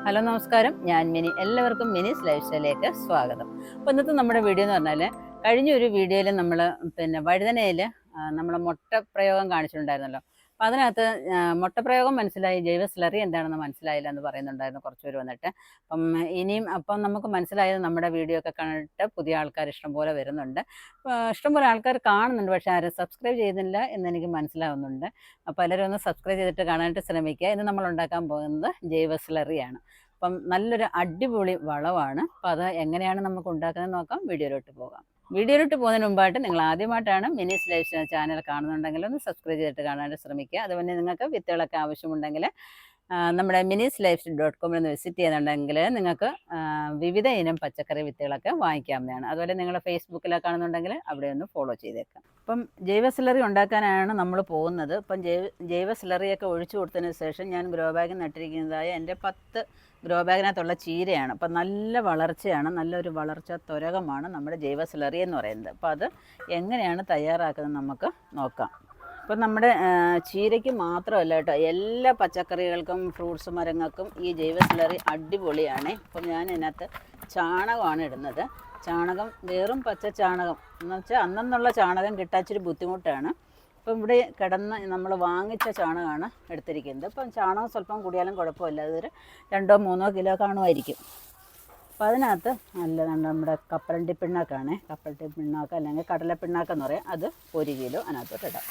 Hello നമസ്കാരം, ഞാൻ mini. എല്ലാവർക്കും മിനിസ് ലൈഫ് സ്റ്റൈലിലേക്ക് സ്വാഗതം. അപ്പോൾ ഇന്നത്തെ നമ്മുടെ വീഡിയോ എന്ന് പറഞ്ഞാൽ, കഴിഞ്ഞൊരു വീഡിയോയിൽ നമ്മൾ വഴുതനയിൽ നമ്മൾ മുട്ട പ്രയോഗം കാണിച്ചിട്ടുണ്ടായിരുന്നല്ലോ. അപ്പോൾ അതിനകത്ത് മുട്ടപ്രയോഗം മനസ്സിലായി, ജൈവ സ്ലറി എന്താണെന്ന് മനസ്സിലായില്ല എന്ന് പറയുന്നുണ്ടായിരുന്നു കുറച്ച് പേര് വന്നിട്ട്. അപ്പം നമുക്ക് മനസ്സിലായത് നമ്മുടെ വീഡിയോ ഒക്കെ കണ്ടിട്ട് പുതിയ ആൾക്കാർ ഇഷ്ടംപോലെ വരുന്നുണ്ട്. ഇഷ്ടംപോലെ ആൾക്കാർ കാണുന്നുണ്ട്, പക്ഷേ ആരും സബ്സ്ക്രൈബ് ചെയ്യുന്നില്ല എന്നെനിക്ക് മനസ്സിലാവുന്നുണ്ട്. അപ്പോൾ എല്ലാവരും ഒന്ന് സബ്സ്ക്രൈബ് ചെയ്തിട്ട് കാണാനായിട്ട് ശ്രമിക്കുക. ഇന്ന് നമ്മൾ ഉണ്ടാക്കാൻ പോകുന്നത് ജൈവ സ്ലറിയാണ്. അപ്പം നല്ലൊരു അടിപൊളി വളമാണ്. അപ്പോൾ അത് എങ്ങനെയാണ് നമുക്ക് ഉണ്ടാക്കുന്നത് നോക്കാം. വീഡിയോയിലോട്ട് പോകാം. വീഡിയോയിലോട്ട് പോകുന്നതിന് മുമ്പായിട്ട് നിങ്ങൾ ആദ്യമായിട്ടാണ് മിനിസ് ലൈഫ് ചാനൽ കാണുന്നുണ്ടെങ്കിൽ ഒന്ന് സബ്സ്ക്രൈബ് ചെയ്തിട്ട് കാണാനായിട്ട് ശ്രമിക്കുക. അതുപോലെ നിങ്ങൾക്ക് വിത്തുകളൊക്കെ ആവശ്യമുണ്ടെങ്കിൽ നമ്മുടെ minislife.com എന്ന് വിസിറ്റ് ചെയ്യുന്നുണ്ടെങ്കിൽ നിങ്ങൾക്ക് വിവിധ ഇനം പച്ചക്കറി വിത്തുകളൊക്കെ വാങ്ങിക്കാവുന്നതാണ്. അതുപോലെ നിങ്ങൾ ഫേസ്ബുക്കിലൊക്കെ കാണുന്നുണ്ടെങ്കിൽ അവിടെ ഒന്ന് ഫോളോ ചെയ്തേക്കാം. അപ്പം ജൈവ സ്ലറി ഉണ്ടാക്കാനാണ് നമ്മൾ പോകുന്നത്. അപ്പം ജൈവ സ്ലറിയൊക്കെ ഒഴിച്ചു കൊടുത്തതിന് ശേഷം ഞാൻ ഗ്രോ ബാഗ് നട്ടിരിക്കുന്നതായ എൻ്റെ 10 ഗ്രോ ബാഗിനകത്തുള്ള ചീരയാണ്. അപ്പം നല്ല വളർച്ചയാണ്, നല്ലൊരു വളർച്ച ത്വരകമാണ് നമ്മുടെ ജൈവ സ്ലറി എന്ന് പറയുന്നത്. അപ്പോൾ അത് എങ്ങനെയാണ് തയ്യാറാക്കുന്നത് നമുക്ക് നോക്കാം. ഇപ്പം നമ്മുടെ ചീരയ്ക്ക് മാത്രമല്ല കേട്ടോ, എല്ലാ പച്ചക്കറികൾക്കും ഫ്രൂട്ട്സ് മരങ്ങൾക്കും ഈ ജൈവ സ്ലറി അടിപൊളിയാണ്. ഇപ്പം ഞാൻ ഇതിനകത്ത് ചാണകമാണ് ഇടുന്നത്. ചാണകം വെറും പച്ച ചാണകം എന്ന് വെച്ചാൽ അന്നുള്ള ചാണകം കിട്ടാൻ ഇച്ചിരി ബുദ്ധിമുട്ടാണ്. ഇപ്പം ഇവിടെ കിടന്ന് നമ്മൾ വാങ്ങിച്ച ചാണകമാണ് എടുത്തിരിക്കുന്നത്. ഇപ്പം ചാണകം സ്വല്പം കൂടിയാലും കുഴപ്പമില്ല, അതൊരു 2-3 കിലോ കാണുമായിരിക്കും. അപ്പം അതിനകത്ത് നല്ല നമ്മുടെ കപ്പലണ്ടി പിണ്ണാക്കാണ്, കപ്പലണ്ടി പിണ്ണാക്ക് അല്ലെങ്കിൽ കടലപ്പിണ്ണാക്കെന്ന് പറയും, അത് 1 കിലോ അതിനകത്തോട്ട് ഇടാം.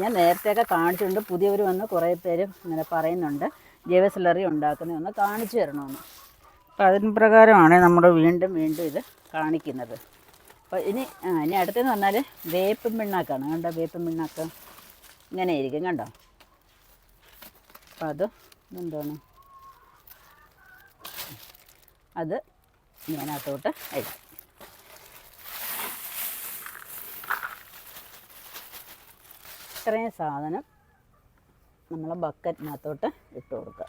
ഞാൻ നേരത്തെയൊക്കെ കാണിച്ചിട്ടുണ്ട്, പുതിയവർ വന്ന് കുറേ പേര് ഇങ്ങനെ പറയുന്നുണ്ട് ജൈവ സ്ലറി ഉണ്ടാക്കുന്നതൊന്ന് കാണിച്ചു തരണമെന്ന്. അപ്പം അതിന് പ്രകാരമാണ് നമ്മൾ വീണ്ടും ഇത് കാണിക്കുന്നത്. അപ്പോൾ ഇനി അടുത്തെന്ന് പറഞ്ഞാൽ വേപ്പും പിണ്ണാക്കാണ്. കണ്ടോ, വേപ്പും പിണ്ണാക്ക് ഇങ്ങനെ ഇരിക്കും, കണ്ടോ. അപ്പം എന്താണ് അത് ഞാനകത്തോട്ട് ഇടാം. ഇത്രയും സാധനം നമ്മൾ ബക്കറ്റിനകത്തോട്ട് ഇട്ട് കൊടുക്കുക.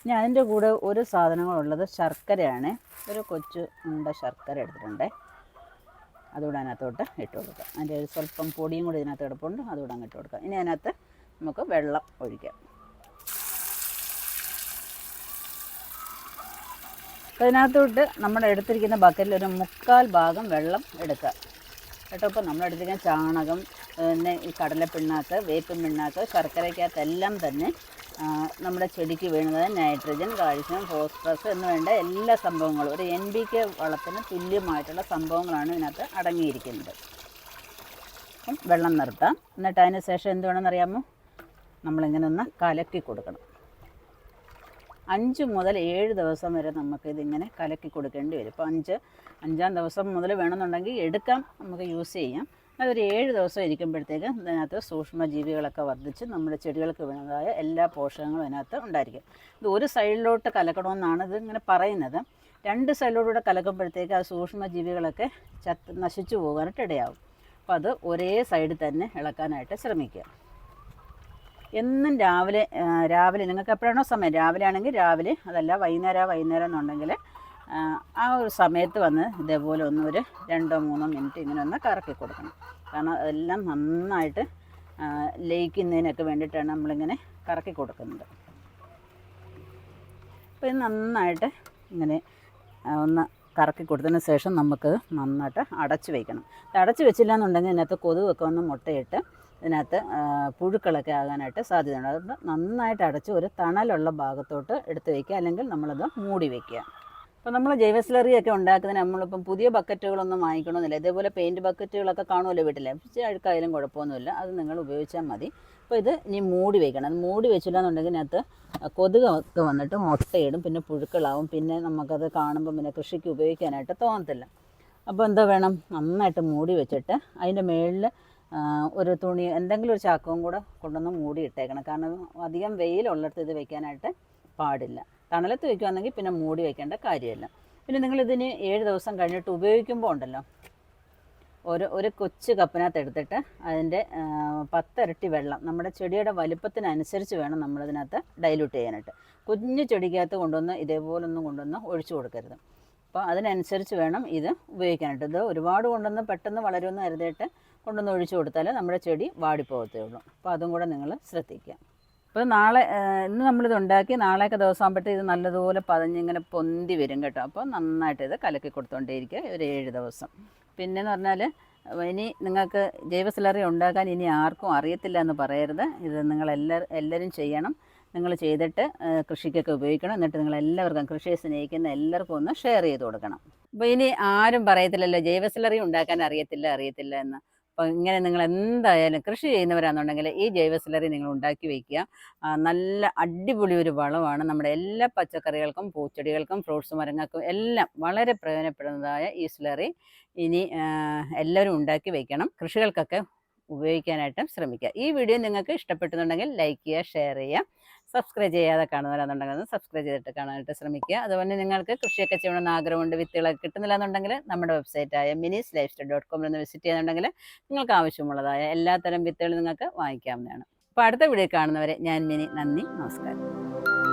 ഇനി അതിൻ്റെ കൂടെ ഒരു സാധനങ്ങളുള്ളത് ശർക്കരയാണ്. ഒരു കൊച്ചു ശർക്കര എടുത്തിട്ടുണ്ട്, അതുകൂടെ അതിനകത്തോട്ട് ഇട്ട് കൊടുക്കുക. അതിൻ്റെ ഒരു സ്വല്പം പൊടിയും കൂടി ഇതിനകത്ത് കിടപ്പുണ്ട്, അതുകൂടെ അങ്ങ് ഇട്ട് കൊടുക്കുക. ഇനി അതിനകത്ത് നമുക്ക് വെള്ളം ഒഴിക്കാം. അപ്പോൾ ഇതിനകത്തോട്ട് നമ്മൾ എടുത്തിരിക്കുന്ന ബക്കറ്റിൽ ഒരു 3/4 ഭാഗം വെള്ളം എടുക്കുക കേട്ടോ. ഇപ്പോൾ നമ്മൾ എടുത്തിരിക്കുന്ന ചാണകം, പിന്നെ ഈ കടലപ്പിണ്ണാക്ക്, വേപ്പും പിണ്ണാക്ക്, ശർക്കരയ്ക്കകത്തെല്ലാം തന്നെ നമ്മുടെ ചെടിക്ക് വീണത് നൈട്രജൻ, കാൽസ്യം, ഫോസ്ഫറസ് എന്ന് വേണ്ട എല്ലാ സംഭവങ്ങളും, ഒരു NPK വളത്തിന് തുല്യമായിട്ടുള്ള സംഭവങ്ങളാണ് ഇതിനകത്ത് അടങ്ങിയിരിക്കുന്നത്. അപ്പം വെള്ളം നിർത്താം. എന്നിട്ട് അതിന് ശേഷം എന്ത് വേണമെന്നറിയാമോ, നമ്മളിങ്ങനെ ഒന്ന് കലക്കി കൊടുക്കണം. 5 മുതൽ 7 ദിവസം വരെ നമുക്കിതിങ്ങനെ കലക്കി കൊടുക്കേണ്ടി വരും. ഇപ്പോൾ 5-ാം ദിവസം മുതൽ വേണമെന്നുണ്ടെങ്കിൽ എടുക്കാം, നമുക്ക് യൂസ് ചെയ്യാം. അതൊരു 7 ദിവസം ഇരിക്കുമ്പോഴത്തേക്ക് ഇതിനകത്ത് സൂക്ഷ്മജീവികളൊക്കെ വർദ്ധിച്ച് നമ്മുടെ ചെടികൾക്ക് വേണ്ടതായ എല്ലാ പോഷകങ്ങളും അതിനകത്ത് ഉണ്ടായിരിക്കും. ഇത് ഒരു സൈഡിലോട്ട് കലക്കണമെന്നാണ് ഇതിങ്ങനെ പറയുന്നത്. 2 സൈഡിലോട്ടുകൂടെ കലക്കുമ്പോഴത്തേക്ക് ആ സൂക്ഷ്മജീവികളൊക്കെ നശിച്ചു പോകാനായിട്ട് ഇടയാവും. അപ്പോൾ അത് ഒരേ സൈഡിൽ തന്നെ ഇളക്കാനായിട്ട് ശ്രമിക്കുക. എന്നും രാവിലെ നിങ്ങൾക്ക് എപ്പോഴാണോ സമയം, രാവിലെ ആണെങ്കിൽ രാവിലെ, അതല്ല വൈകുന്നേരം എന്നുണ്ടെങ്കിൽ ആ ഒരു സമയത്ത് വന്ന് ഇതേപോലെ ഒരു 2-3 മിനിറ്റ് ഇങ്ങനെ ഒന്ന് കറക്കി കൊടുക്കണം. കാരണം അതെല്ലാം നന്നായിട്ട് ലയിക്കുന്നതിനൊക്കെ വേണ്ടിയിട്ടാണ് നമ്മളിങ്ങനെ കറക്കി കൊടുക്കുന്നത്. അപ്പോൾ ഇത് നന്നായിട്ട് ഇങ്ങനെ ഒന്ന് കറക്കി കൊടുത്തതിന് ശേഷം നമുക്കത് നന്നായിട്ട് അടച്ച് വയ്ക്കണം. അടച്ച് വെച്ചില്ല എന്നുണ്ടെങ്കിൽ ഇതിനകത്ത് കൊതുകൊക്കെ ഒന്ന് മുട്ടയിട്ട് ഇതിനകത്ത് പുഴുക്കളൊക്കെ ആകാനായിട്ട് സാധ്യതയുണ്ട്. അതുകൊണ്ട് നന്നായിട്ട് അടച്ച് ഒരു തണലുള്ള ഭാഗത്തോട്ട് എടുത്ത് വയ്ക്കുക, അല്ലെങ്കിൽ നമ്മളത് മൂടി വയ്ക്കുക. അപ്പോൾ നമ്മൾ ജൈവ സ്ലറിയൊക്കെ ഉണ്ടാക്കുന്നതിന് നമ്മളിപ്പം പുതിയ ബക്കറ്റുകളൊന്നും വാങ്ങിക്കണമെന്നില്ല. ഇതേപോലെ പെയിൻറ്റ് ബക്കറ്റുകളൊക്കെ കാണുമല്ലോ വീട്ടിൽ, അഴുക്കായാലും കുഴപ്പമൊന്നുമില്ല, അത് നിങ്ങൾ ഉപയോഗിച്ചാൽ മതി. അപ്പോൾ ഇത് ഇനി മൂടി വയ്ക്കണം. അത് മൂടി വെച്ചില്ല എന്നുണ്ടെങ്കിൽ ഇതിനകത്ത് കൊതുകൊക്കെ വന്നിട്ട് മുട്ടയിടും, പിന്നെ പുഴുക്കളാവും, പിന്നെ നമുക്കത് കാണുമ്പോൾ പിന്നെ കൃഷിക്ക് ഉപയോഗിക്കാനായിട്ട് തോന്നത്തില്ല. അപ്പോൾ എന്താ വേണം, നന്നായിട്ട് മൂടി വെച്ചിട്ട് അതിൻ്റെ മുകളിൽ ഒരു തുണി, എന്തെങ്കിലും ഒരു ചാക്കവും കൂടെ കൊണ്ടുവന്ന് മൂടി ഇട്ടേക്കണം. കാരണം അധികം വെയിലുള്ളിടത്ത് ഇത് വെക്കാനായിട്ട് പാടില്ല. തണലത്ത് വയ്ക്കുകയാണെങ്കിൽ പിന്നെ മൂടി വയ്ക്കേണ്ട കാര്യമില്ല. പിന്നെ നിങ്ങളിതിന് 7 ദിവസം കഴിഞ്ഞിട്ട് ഉപയോഗിക്കുമ്പോൾ ഉണ്ടല്ലോ, ഒരു കൊച്ചു കപ്പിനകത്ത് എടുത്തിട്ട് അതിൻ്റെ 10 ഇരട്ടി വെള്ളം നമ്മുടെ ചെടിയുടെ വലിപ്പത്തിനനുസരിച്ച് വേണം നമ്മളിതിനകത്ത് ഡൈല്യൂട്ട് ചെയ്യാനായിട്ട്. കുഞ്ഞു ചെടിക്കകത്ത് ഇതേപോലൊന്നും ഒഴിച്ചു കൊടുക്കരുത്. അപ്പോൾ അതിനനുസരിച്ച് വേണം ഇത് ഉപയോഗിക്കാനായിട്ട്. ഇത് ഒരുപാട് കൊണ്ടുവന്ന് പെട്ടെന്ന് വളരുമെന്ന് കരുതിയിട്ട് കൊണ്ടൊന്ന് ഒഴിച്ചു കൊടുത്താൽ നമ്മുടെ ചെടി വാടിപ്പോകത്തേ ഉള്ളൂ. അപ്പോൾ അതും കൂടെ നിങ്ങൾ ശ്രദ്ധിക്കുക. അപ്പോൾ നാളെ ഇന്ന് നമ്മളിത് ഉണ്ടാക്കി നാളെയൊക്കെ ദിവസം ആകുമ്പോഴത്തേക്ക് ഇത് നല്ലതുപോലെ പതഞ്ഞിങ്ങനെ പൊന്തി വരും കേട്ടോ. അപ്പോൾ നന്നായിട്ട് ഇത് കലക്കി കൊടുത്തുകൊണ്ടേയിരിക്കുക ഒരു 7 ദിവസം. പിന്നെയെന്ന് പറഞ്ഞാൽ ഇനി നിങ്ങൾക്ക് ജൈവ സ്ലറി ഉണ്ടാക്കാൻ ഇനി ആർക്കും അറിയത്തില്ല എന്ന് പറയരുത്. ഇത് എല്ലാവരും ചെയ്യണം. നിങ്ങൾ ചെയ്തിട്ട് കൃഷിക്കൊക്കെ ഉപയോഗിക്കണം. എന്നിട്ട് നിങ്ങളെല്ലാവർക്കും കൃഷിയെ സ്നേഹിക്കുന്ന എല്ലാവർക്കും ഒന്ന് ഷെയർ ചെയ്ത് കൊടുക്കണം. അപ്പോൾ ഇനി ആരും പറയത്തില്ലല്ലോ ജൈവ സ്ലറി ഉണ്ടാക്കാൻ അറിയത്തില്ല എന്ന്. അപ്പോൾ ഇങ്ങനെ നിങ്ങൾ എന്തായാലും കൃഷി ചെയ്യുന്നവരാണെന്നുണ്ടെങ്കിൽ ഈ ജൈവ സ്ലറി നിങ്ങൾ ഉണ്ടാക്കി വയ്ക്കുക. നല്ല അടിപൊളി ഒരു വളമാണ്. നമ്മുടെ എല്ലാ പച്ചക്കറികൾക്കും പൂച്ചെടികൾക്കും ഫ്രൂട്ട്സ് മരങ്ങൾക്കും എല്ലാം വളരെ പ്രയോജനപ്പെടുന്നതായ ഈ സ്ലറി ഇനി എല്ലാവരും ഉണ്ടാക്കി വയ്ക്കണം. കൃഷികൾക്കൊക്കെ ഉപയോഗിക്കാനായിട്ട് ശ്രമിക്കുക. ഈ വീഡിയോ നിങ്ങൾക്ക് ഇഷ്ടപ്പെട്ടുന്നുണ്ടെങ്കിൽ ലൈക്ക് ചെയ്യുക, ഷെയർ ചെയ്യുക. സബ്സ്ക്രൈബ് ചെയ്യാതെ കാണുന്നവരാണെന്നുണ്ടെങ്കിൽ ഒന്ന് സബ്സ്ക്രൈബ് ചെയ്തിട്ട് കാണാനായിട്ട് ശ്രമിക്കുക. അതുപോലെ നിങ്ങൾക്ക് കൃഷിയൊക്കെ ചെയ്യണമെന്ന് ആഗ്രഹമുണ്ട്, വിത്തുകളൊക്കെ കിട്ടുന്നില്ല എന്നുണ്ടെങ്കിൽ നമ്മുടെ വെബ്സൈറ്റായ minisLifestyle.com ഒന്ന് വിസിറ്റ് ചെയ്യുന്നുണ്ടെങ്കിൽ നിങ്ങൾക്ക് ആവശ്യമുള്ളതായ എല്ലാത്തരം വിത്തുകളും നിങ്ങൾക്ക് വാങ്ങിക്കാവുന്നതാണ്. അപ്പോൾ അടുത്ത വീഡിയോ കാണുന്നവരെ ഞാൻ മിനി. നന്ദി, നമസ്കാരം.